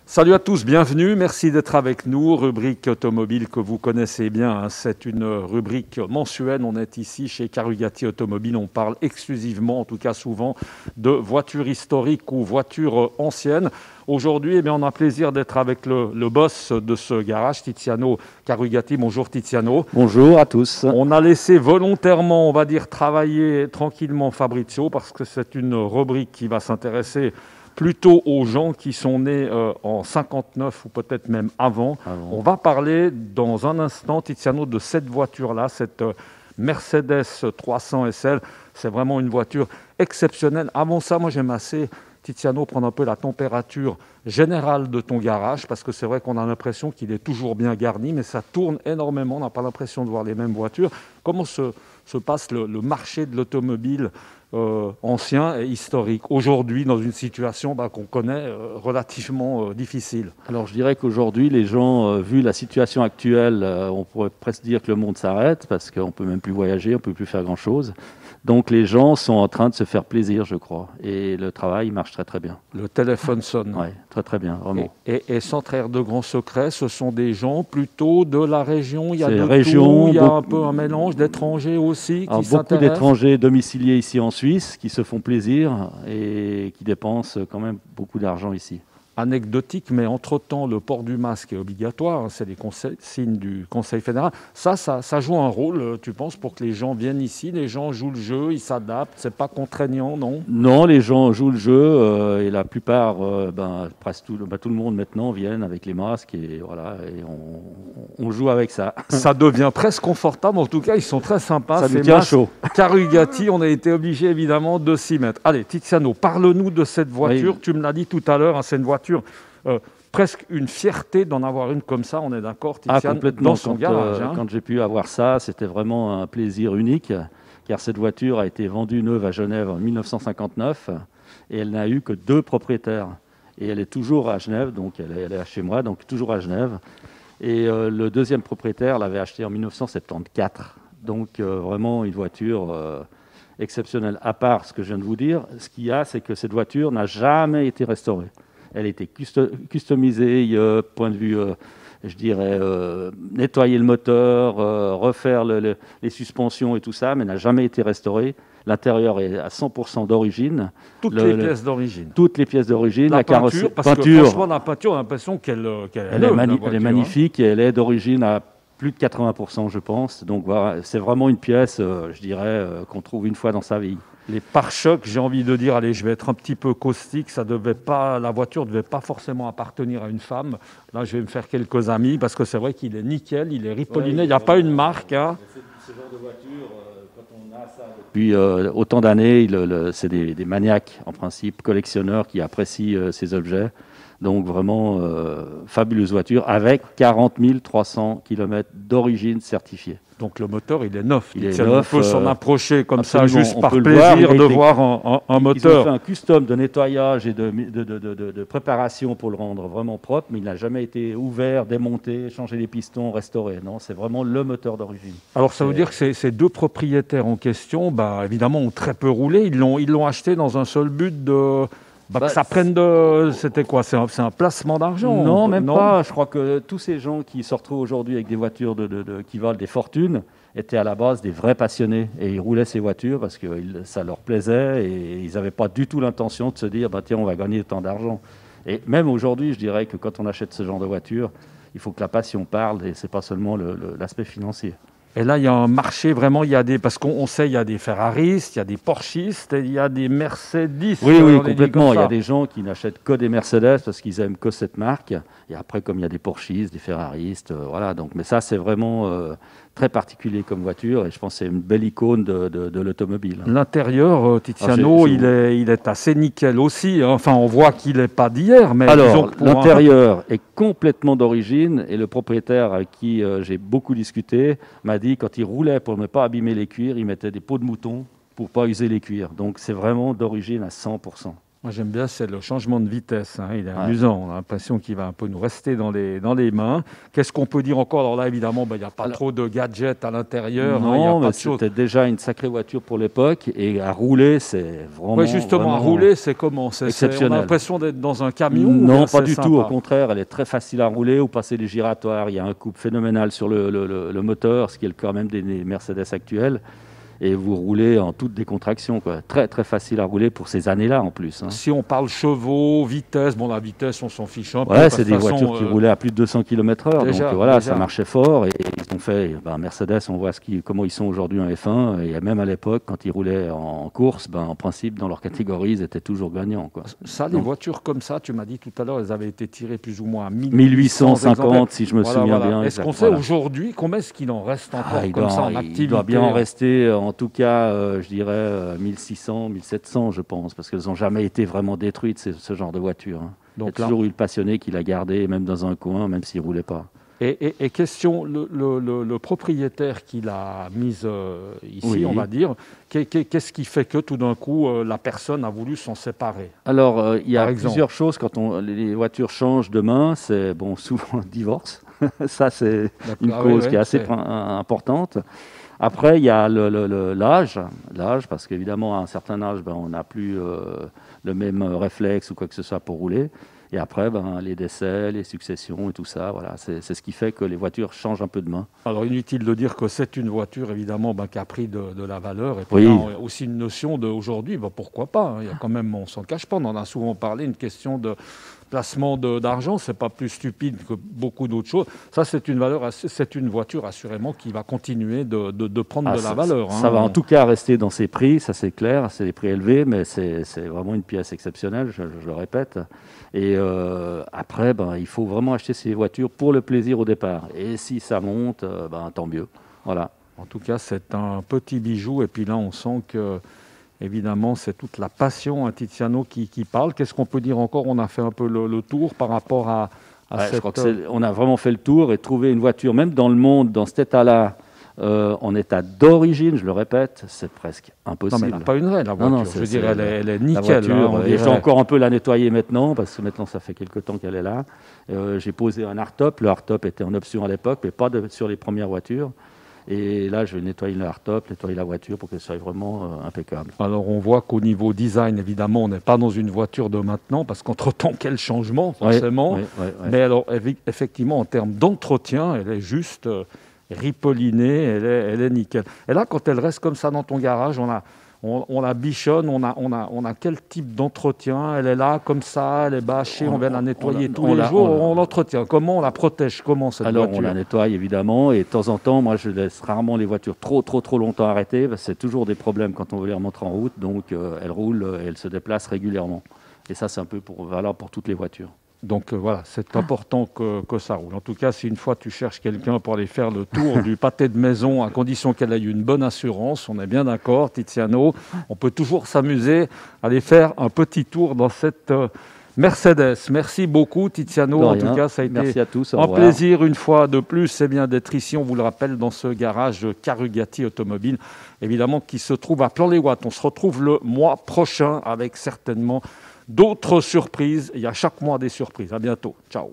Salut à tous, bienvenue, merci d'être avec nous. Rubrique automobile que vous connaissez bien, hein. C'est une rubrique mensuelle. On est ici chez Carugati Automobile, on parle exclusivement, en tout cas souvent, de voitures historiques ou voitures anciennes. Aujourd'hui, on a plaisir d'être avec le boss de ce garage, Tiziano Carugati. Bonjour Tiziano. Bonjour à tous. On a laissé volontairement, on va dire, travailler tranquillement Fabrizio parce que c'est une rubrique qui va s'intéresser plutôt aux gens qui sont nés en 59 ou peut-être même avant. On va parler dans un instant, Tiziano, de cette voiture-là, cette Mercedes 300 SL. C'est vraiment une voiture exceptionnelle. Avant ça, moi j'aime assez, Tiziano, prendre un peu la température générale de ton garage, parce que c'est vrai qu'on a l'impression qu'il est toujours bien garni, mais ça tourne énormément, on n'a pas l'impression de voir les mêmes voitures. Comment se passe le marché de l'automobile ancien et historique, aujourd'hui dans une situation qu'on connaît relativement difficile? Alors je dirais qu'aujourd'hui, les gens, vu la situation actuelle, on pourrait presque dire que le monde s'arrête parce qu'on ne peut même plus voyager, on ne peut plus faire grand-chose. Donc les gens sont en train de se faire plaisir, je crois. Et le travail marche très très bien. Le téléphone sonne. Oui, très très bien, vraiment. Et sans trahir de grands secrets, ce sont des gens plutôt de la région. Il y a de région, tout, il y a un peu un mélange d'étrangers aussi qui s'intéressent. Beaucoup d'étrangers domiciliés ici en Suisse qui se font plaisir et qui dépensent quand même beaucoup d'argent ici. Anecdotique, mais entre-temps, le port du masque est obligatoire, hein, c'est les signes du Conseil fédéral. Ça joue un rôle, tu penses, pour que les gens viennent ici, les gens jouent le jeu, ils s'adaptent, c'est pas contraignant, non? Non, les gens jouent le jeu et la plupart, presque tout le monde maintenant viennent avec les masques et voilà, et on joue avec ça. Ça devient presque confortable, en tout cas, ils sont très sympas. Ça nous tient chaud. Carugati, on a été obligé évidemment de s'y mettre. Allez, Tiziano, parle-nous de cette voiture. Oui. Tu me l'as dit tout à l'heure, hein, c'est une voiture presque une fierté d'en avoir une comme ça, on est d'accord, Tiziano, complètement. Dans son garage. Quand j'ai pu avoir ça, c'était vraiment un plaisir unique, car cette voiture a été vendue neuve à Genève en 1959 et elle n'a eu que 2 propriétaires. Et elle est toujours à Genève, donc elle est chez moi, donc toujours à Genève. Et le deuxième propriétaire l'avait achetée en 1974. Donc vraiment une voiture exceptionnelle. À part ce que je viens de vous dire, ce qu'il y a, c'est que cette voiture n'a jamais été restaurée. Elle a été customisée, point de vue, je dirais, nettoyer le moteur, refaire les suspensions et tout ça, mais n'a jamais été restaurée. L'intérieur est à 100% d'origine. Toutes les pièces d'origine. Toutes les pièces d'origine. La peinture, parce que franchement, la peinture, on a l'impression qu'elle est magnifique et elle est d'origine à plus de 80%, je pense. Donc voilà, c'est vraiment une pièce, je dirais, qu'on trouve une fois dans sa vie. Les pare-chocs, j'ai envie de dire, allez, je vais être un petit peu caustique, la voiture ne devait pas forcément appartenir à une femme. Là, je vais me faire quelques amis, parce que c'est vrai qu'il est nickel, il est ripolliné, il n'y a pas une marque. Hein. Ce genre de voiture, quand on a ça depuis autant d'années, c'est des maniaques, en principe, collectionneurs qui apprécient ces objets. Donc vraiment, fabuleuse voiture, avec 40 300 km d'origine certifiée. Donc le moteur, il est neuf. Il est neuf. On peut s'en approcher comme absolument. Ça, juste par plaisir de voir un moteur. Ils ont fait un custom de nettoyage et de préparation pour le rendre vraiment propre, mais il n'a jamais été ouvert, démonté, changé les pistons, restauré. Non, c'est vraiment le moteur d'origine. Alors ça veut dire que ces 2 propriétaires en question, évidemment, ont très peu roulé. Ils l'ont acheté dans un seul but de... que ça prenne de... C'était quoi? C'est un placement d'argent? Non, même pas. Je crois que tous ces gens qui se retrouvent aujourd'hui avec des voitures qui valent des fortunes étaient à la base des vrais passionnés. Et ils roulaient ces voitures parce que ça leur plaisait et ils n'avaient pas du tout l'intention de se dire tiens, on va gagner tant d'argent. Et même aujourd'hui, je dirais que quand on achète ce genre de voiture, il faut que la passion parle et ce n'est pas seulement l'aspect financier. Et là, il y a un marché vraiment, parce qu'on sait, il y a des Ferraristes, il y a des Porschistes, et il y a des Mercedes. Oui, complètement. Il y a des gens qui n'achètent que des Mercedes parce qu'ils aiment que cette marque. Et après, comme il y a des Porschistes, des Ferraristes, voilà. Donc, mais ça, c'est vraiment très particulier comme voiture et je pense que c'est une belle icône de l'automobile. L'intérieur, Tiziano, il est assez nickel aussi. Enfin, on voit qu'il n'est pas d'hier, mais alors l'intérieur est complètement d'origine et le propriétaire avec qui j'ai beaucoup discuté m'a dit quand il roulait pour ne pas abîmer les cuirs, il mettait des peaux de mouton pour ne pas user les cuirs. Donc c'est vraiment d'origine à 100%. Moi, j'aime bien, c'est le changement de vitesse, hein. Il est amusant. On a l'impression qu'il va un peu nous rester dans les mains. Qu'est-ce qu'on peut dire encore? Alors là, évidemment, il n'y a pas trop de gadgets à l'intérieur. Non, il y a pas mais de choses. c'était déjà une sacrée voiture pour l'époque. Et à rouler, c'est vraiment, Oui, justement, vraiment à rouler, c'est comment? On a exceptionnel. l'impression d'être dans un camion? Non, pas du sympa? tout. Au contraire, elle est très facile à rouler. Vous passez les giratoires. Il y a un couple phénoménal sur le moteur, ce qui est quand même des Mercedes actuels. Et vous roulez en toute décontraction, quoi. Très, très facile à rouler pour ces années-là, en plus, hein. Si on parle chevaux, vitesse, la vitesse, on s'en fiche un peu. Ouais, c'est des voitures qui roulaient à plus de 200 km/h. Déjà, donc voilà, déjà. ça marchait fort. Et ils ont fait, Mercedes, on voit comment ils sont aujourd'hui en F1. Et même à l'époque, quand ils roulaient en course, en principe, dans leur catégorie, ils étaient toujours gagnants, quoi. Ça, les voitures comme ça, tu m'as dit tout à l'heure, elles avaient été tirées plus ou moins à 1850, si je me souviens bien. Est-ce qu'on sait aujourd'hui combien est-ce qu'il en reste encore comme ça en activité? Il doit bien en rester, en tout cas, je dirais 1600, 1700, je pense, parce qu'elles n'ont jamais été vraiment détruites, ce genre de voiture, hein. Donc, il y a toujours eu le passionné qui l'a gardé, même dans un coin, même s'il ne roulait pas. Et question, le propriétaire qui l'a mise ici, Oui. on va dire, qu'est-ce qui fait que tout d'un coup, la personne a voulu s'en séparer? Alors, il y a plusieurs choses quand les voitures changent de main. C'est souvent un divorce. Ça, c'est une cause qui est assez importante. Après, il y a l'âge, parce qu'évidemment, à un certain âge, on n'a plus le même réflexe ou quoi que ce soit pour rouler. Et après, les décès, les successions et tout ça, voilà, c'est ce qui fait que les voitures changent un peu de main. Alors, inutile de dire que c'est une voiture, évidemment, qui a pris de la valeur. Et puis là, on a aussi une notion d'aujourd'hui, pourquoi pas, hein. Il y a quand même, on ne s'en cache pas, on en a souvent parlé, une question de placement d'argent, c'est pas plus stupide que beaucoup d'autres choses. Ça, c'est une voiture assurément qui va continuer de prendre de la valeur, hein. Ça va en tout cas rester dans ses prix, ça c'est clair, c'est des prix élevés, mais c'est vraiment une pièce exceptionnelle, je le répète. Et après, il faut vraiment acheter ces voitures pour le plaisir au départ. Et si ça monte, tant mieux. Voilà. En tout cas, c'est un petit bijou. Et puis là, on sent que évidemment, c'est toute la passion, Tiziano, qui parle. Qu'est-ce qu'on peut dire encore? On a fait un peu le tour par rapport à cette... Je crois on a vraiment fait le tour et trouver une voiture, même dans le monde, dans cet état-là, en état d'origine, je le répète, c'est presque impossible. Non, mais elle n'a pas une raie, la voiture. Non, je veux dire, elle est nickel. Et j'ai encore un peu la nettoyer maintenant, parce que maintenant, ça fait quelque temps qu'elle est là. J'ai posé un hardtop. Le hardtop était en option à l'époque, mais pas sur les premières voitures. Et là, je vais nettoyer le hardtop, nettoyer la voiture pour qu'elle soit vraiment impeccable. Alors, on voit qu'au niveau design, évidemment, on n'est pas dans une voiture de maintenant, parce qu'entre-temps, quel changement, forcément. Oui. Mais alors, effectivement, en termes d'entretien, elle est juste ripollinée, elle est nickel. Et là, quand elle reste comme ça dans ton garage, on la bichonne, on a quel type d'entretien? Elle est là, comme ça, elle est bâchée, on vient la nettoyer tous les jours, on l'entretient. Comment on la protège? Comment cette voiture? Alors, on la nettoie, évidemment, et de temps en temps, moi, je laisse rarement les voitures trop longtemps arrêtées, parce que c'est toujours des problèmes quand on veut les remonter en route, donc elles roulent et elles se déplacent régulièrement. Et ça, c'est un peu valable pour toutes les voitures. Donc voilà, c'est important que ça roule. En tout cas, si une fois tu cherches quelqu'un pour aller faire le tour du pâté de maison, à condition qu'elle ait une bonne assurance, on est bien d'accord, Tiziano, on peut toujours s'amuser à aller faire un petit tour dans cette Mercedes. Merci beaucoup, Tiziano. En tout cas, ça a été un plaisir une fois de plus, c'est bien d'être ici, on vous le rappelle, dans ce garage Carugati Automobile, évidemment, qui se trouve à Plan-les-Ouates. On se retrouve le mois prochain avec certainement d'autres surprises. Il y a chaque mois des surprises. À bientôt. Ciao.